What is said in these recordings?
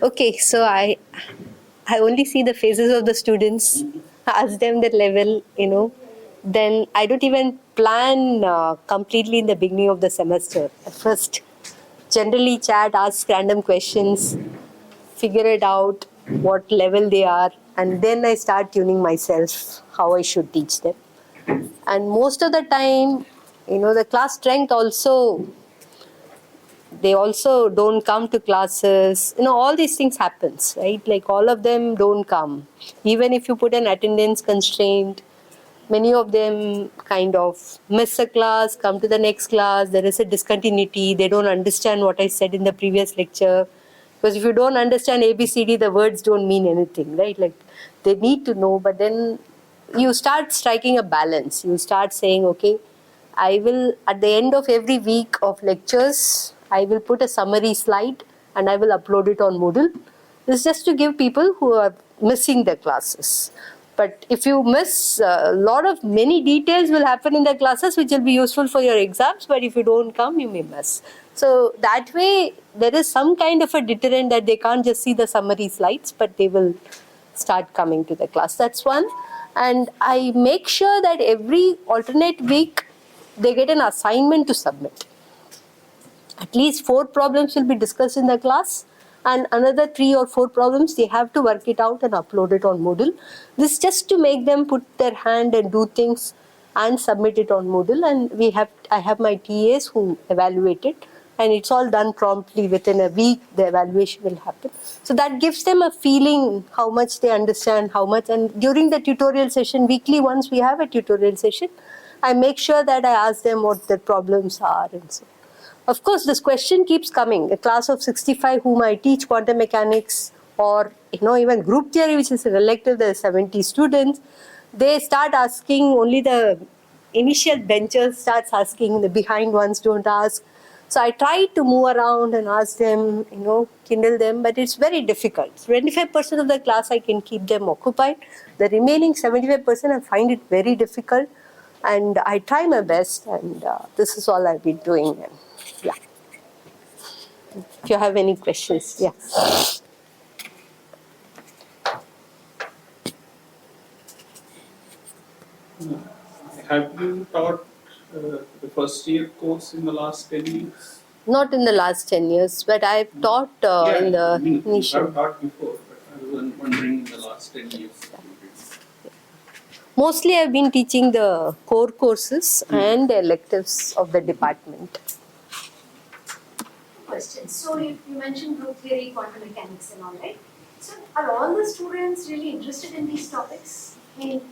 Okay, so I only see the faces of the students, ask them their level, Then I don't even plan completely in the beginning of the semester. At first, generally chat, ask random questions, figure it out what level they are, and then I start tuning myself how I should teach them. And most of the time, the class strength also, they also don't come to classes. All these things happens, right? Like all of them don't come. Even if you put an attendance constraint, many of them kind of miss a class, come to the next class, there is a discontinuity, they don't understand what I said in the previous lecture. Because if you don't understand ABCD, the words don't mean anything, right? Like they need to know, but then you start striking a balance. You start saying, okay, I will, at the end of every week of lectures, I will put a summary slide and I will upload it on Moodle. This is just to give people who are missing the classes. But if you miss a lot of many details will happen in the classes which will be useful for your exams, but if you don't come, you may miss. So that way, there is some kind of a deterrent that they can't just see the summary slides, but they will start coming to the class. That's one. And I make sure that every alternate week, they get an assignment to submit. At least 4 problems will be discussed in the class, and another 3 or 4 problems they have to work it out and upload it on Moodle. This is just to make them put their hand and do things and submit it on Moodle. And I have my TAs who evaluate it, and it's all done promptly. Within a week, the evaluation will happen. So that gives them a feeling how much they understand, how much. And during the tutorial session, weekly once we have a tutorial session, I make sure that I ask them what their problems are and so on. Of course, this question keeps coming. A class of 65 whom I teach quantum mechanics, or even group theory, which is relative, there are 70 students, they start asking, only the initial benchers starts asking, the behind ones don't ask. So I try to move around and ask them, kindle them, but it's very difficult. 25% of the class I can keep them occupied. The remaining 75% I find it very difficult, and I try my best, and this is all I've been doing. Yeah. If you have any questions, yeah. Have you taught the first year course in the last 10 years? Not in the last 10 years, but I've taught in the initial. You have taught before, but I was wondering in the last 10 years. Mostly I've been teaching the core courses and the electives of the department. Questions. So you mentioned group theory, quantum mechanics and all, right? So are all the students really interested in these topics? I mean,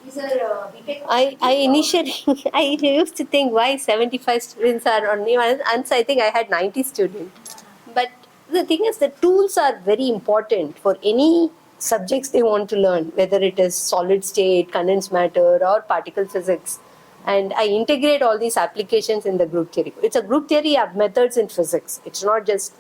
these are I initially, I used to think why 75 students are on me. And I think I had 90 students. But the thing is, the tools are very important for any subjects they want to learn, whether it is solid state, condensed matter, or particle physics. And I integrate all these applications in the group theory. It's a group theory of methods in physics. It's not just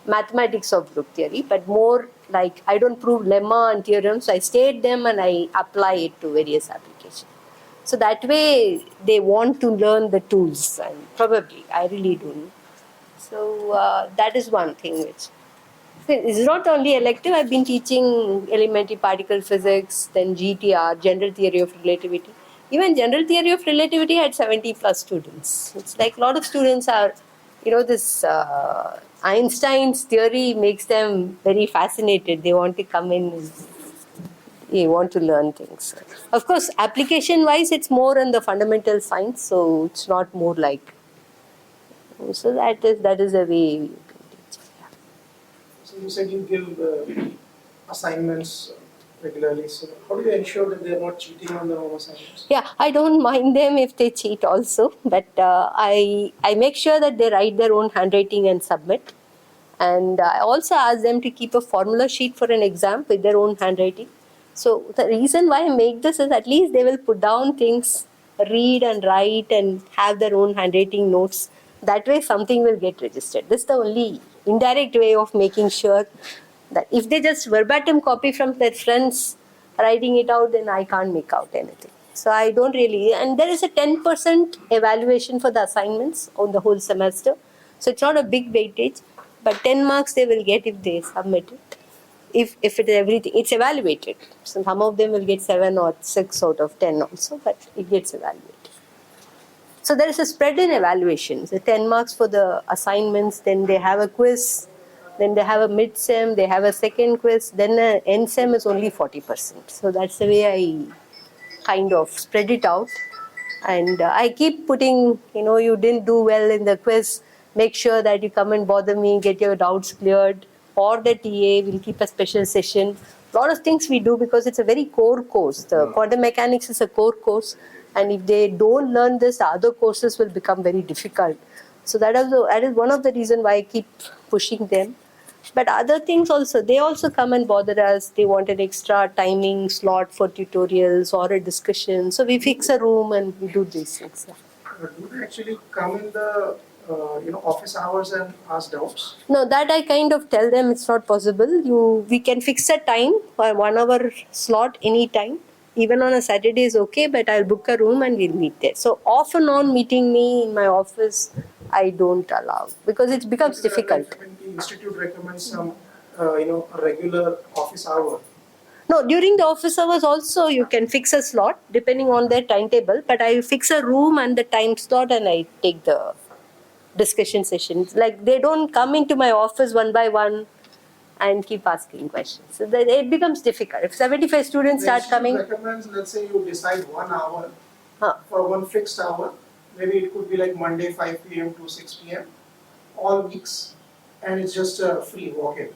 mathematics of group theory, but more like I don't prove lemma and theorems. I state them and I apply it to various applications. So that way they want to learn the tools, and probably I really do. So that is one thing which is not only elective. I've been teaching elementary particle physics, then GTR, general theory of relativity. Even general theory of relativity had 70 plus students. It's like a lot of students are, this Einstein's theory makes them very fascinated. They want to come in and they want to learn things. Of course, application-wise, it's more in the fundamental science, so it's not more like. So that is the way we teach. Yeah. So you said you give assignments regularly. So how do you ensure that they are not cheating on their own assignments? Yeah, I don't mind them if they cheat also, but I make sure that they write their own handwriting and submit. And I also ask them to keep a formula sheet for an exam with their own handwriting. So the reason why I make this is at least they will put down things, read and write and have their own handwriting notes. That way something will get registered. This is the only indirect way of making sure that if they just verbatim copy from their friends writing it out, then I can't make out anything. So I don't really, and there is a 10% evaluation for the assignments on the whole semester. So it's not a big weightage. But 10 marks they will get if they submit it. If it is everything, it's evaluated. So some of them will get 7 or 6 out of 10 also, but it gets evaluated. So there is a spread in evaluations. The 10 marks for the assignments, then they have a quiz, then they have a mid-sem, they have a second quiz, then an end-sem is only 40%. So that's the way I kind of spread it out. And I keep putting, you didn't do well in the quiz, make sure that you come and bother me, get your doubts cleared, or the TA will keep a special session. A lot of things we do because it's a very core course. The quantum mechanics is a core course, and if they don't learn this, the other courses will become very difficult. So that is one of the reasons why I keep pushing them. But other things also, they also come and bother us. They want an extra timing slot for tutorials or a discussion. So we fix a room and we do these things. Do they actually come in the office hours and ask doubts? No, that I kind of tell them it's not possible. We can fix a time for 1 hour slot any time. Even on a Saturday is okay, but I'll book a room and we'll meet there. So off and on meeting me in my office, I don't allow because it becomes difficult. When the institute recommends some, a regular office hour. No, during the office hours also you can fix a slot depending on their timetable. But I fix a room and the time slot and I take the discussion sessions. Like they don't come into my office one by one and keep asking questions. So that it becomes difficult. If 75 students start coming. Recommends, let's say you decide 1 hour Huh. for one fixed hour. Maybe it could be like Monday 5 p.m. to 6 p.m. all weeks, and it's just a free walk-in.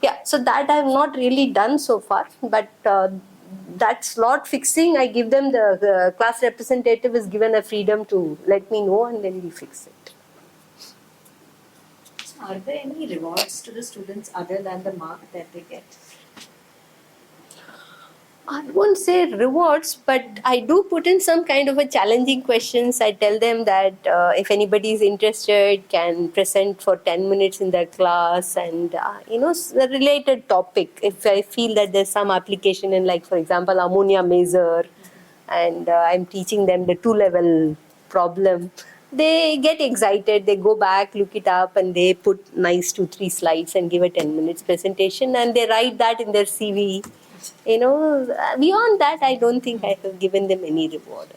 Yeah, so that I have not really done so far, but that slot fixing, I give them the class representative is given a freedom to let me know and then we fix it. So are there any rewards to the students other than the mark that they get? I won't say rewards, but I do put in some kind of a challenging questions. I tell them that if anybody is interested, can present for 10 minutes in their class and, the related topic. If I feel that there's some application in, like, for example, ammonia maser, and I'm teaching them the 2-level problem, they get excited, they go back, look it up, and they put nice 2-3 slides and give a 10 minutes presentation, and they write that in their CV. Beyond that, I don't think I have given them any reward.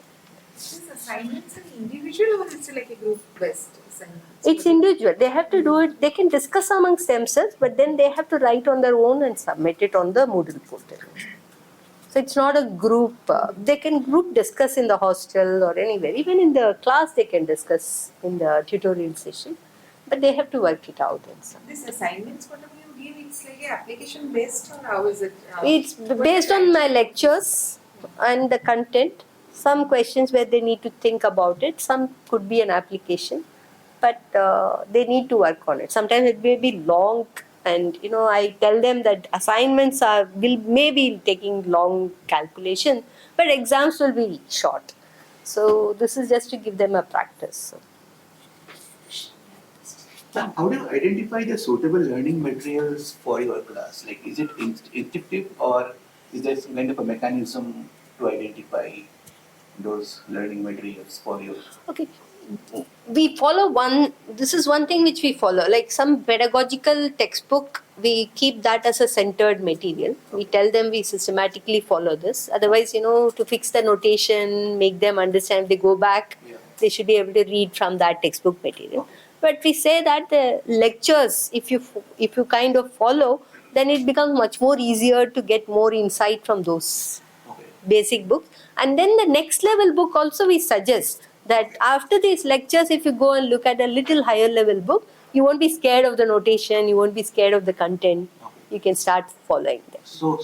Is assignments an individual or it's like a group-based assignment? It's individual. They have to do it. They can discuss amongst themselves, but then they have to write on their own and submit it on the Moodle portal. So it's not a group. They can group discuss in the hostel or anywhere. Even in the class, they can discuss in the tutorial session, but they have to work it out and so. This assignments, whatever you give, it's like a application based or how is it? It's based on my lectures and the content. Some questions where they need to think about it. Some could be an application, but they need to work on it. Sometimes it may be long, and I tell them that assignments may be taking long calculation, but exams will be short. So this is just to give them a practice. So. Ma'am, how do you identify the suitable learning materials for your class? Like, is it instinctive or is there some kind of a mechanism to identify those learning materials for you? Okay. We follow this is one thing which we follow, like some pedagogical textbook, we keep that as a centered material. We tell them we systematically follow this. Otherwise, to fix the notation, make them understand, they go back, they should be able to read from that textbook material. But we say that the lectures, if you kind of follow, then it becomes much more easier to get more insight from those basic books. And then the next level book also we suggest that after these lectures, if you go and look at a little higher level book, you won't be scared of the notation, you won't be scared of the content. You can start following them. So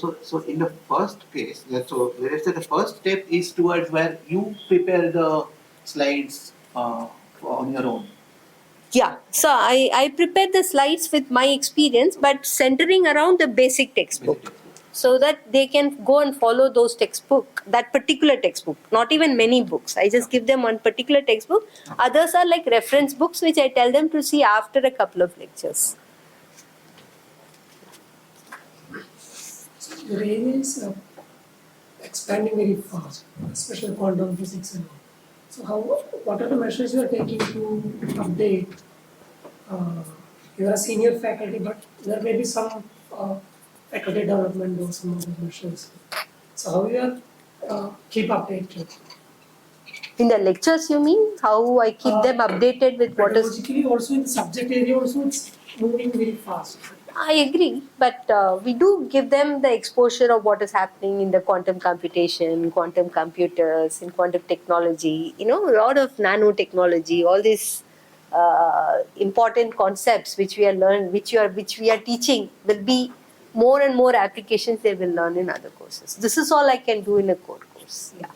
in the first case, so let's say the first step is towards where you prepare the slides on your own. Yeah, so I prepared the slides with my experience, but centering around the basic textbook. So that they can go and follow those textbook, that particular textbook, not even many books. I just give them one particular textbook. Others are like reference books, which I tell them to see after a couple of lectures. So your area is expanding very fast, especially quantum physics and all. So what are the measures you are taking to update You are a senior faculty, but there may be some faculty development or some other measures. So how you are keep updated? In the lectures, you mean? How I keep them updated with what is... Pedagogically, also in the subject area, also it's moving very fast. I agree, but we do give them the exposure of what is happening in the quantum computation, quantum computers, in quantum technology, a lot of nanotechnology, all these important concepts which we are which we are teaching will be more and more applications they will learn in other courses. This is all I can do in a core course. Yeah.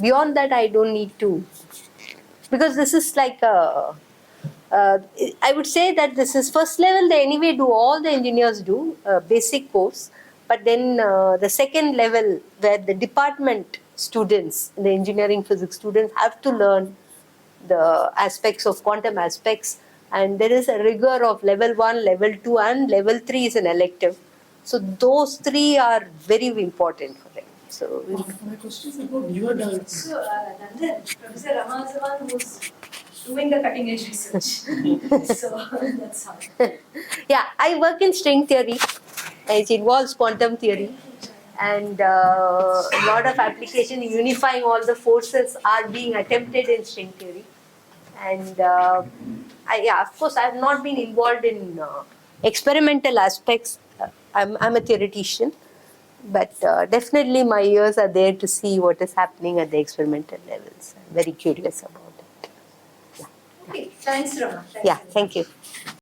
Beyond that, I don't need to, because this is like I would say that this is first level. They anyway do, all the engineers do basic course, but then the second level where the department students, the engineering physics students, have to learn the aspects of quantum aspects, and there is a rigor of level 1, level 2, and level 3 is an elective. So those three are very important for them. So My question is about newer development. So, Nandan, Professor Rama is the one who's doing the cutting edge research. So, that's how. yeah, I work in string theory. It involves quantum theory, and a lot of application unifying all the forces are being attempted in string theory. And of course, I have not been involved in experimental aspects. I'm a theoretician, but definitely my ears are there to see what is happening at the experimental levels. I'm very curious about it. Okay, thanks, Rama. Thanks, Yeah, Rama. thank you.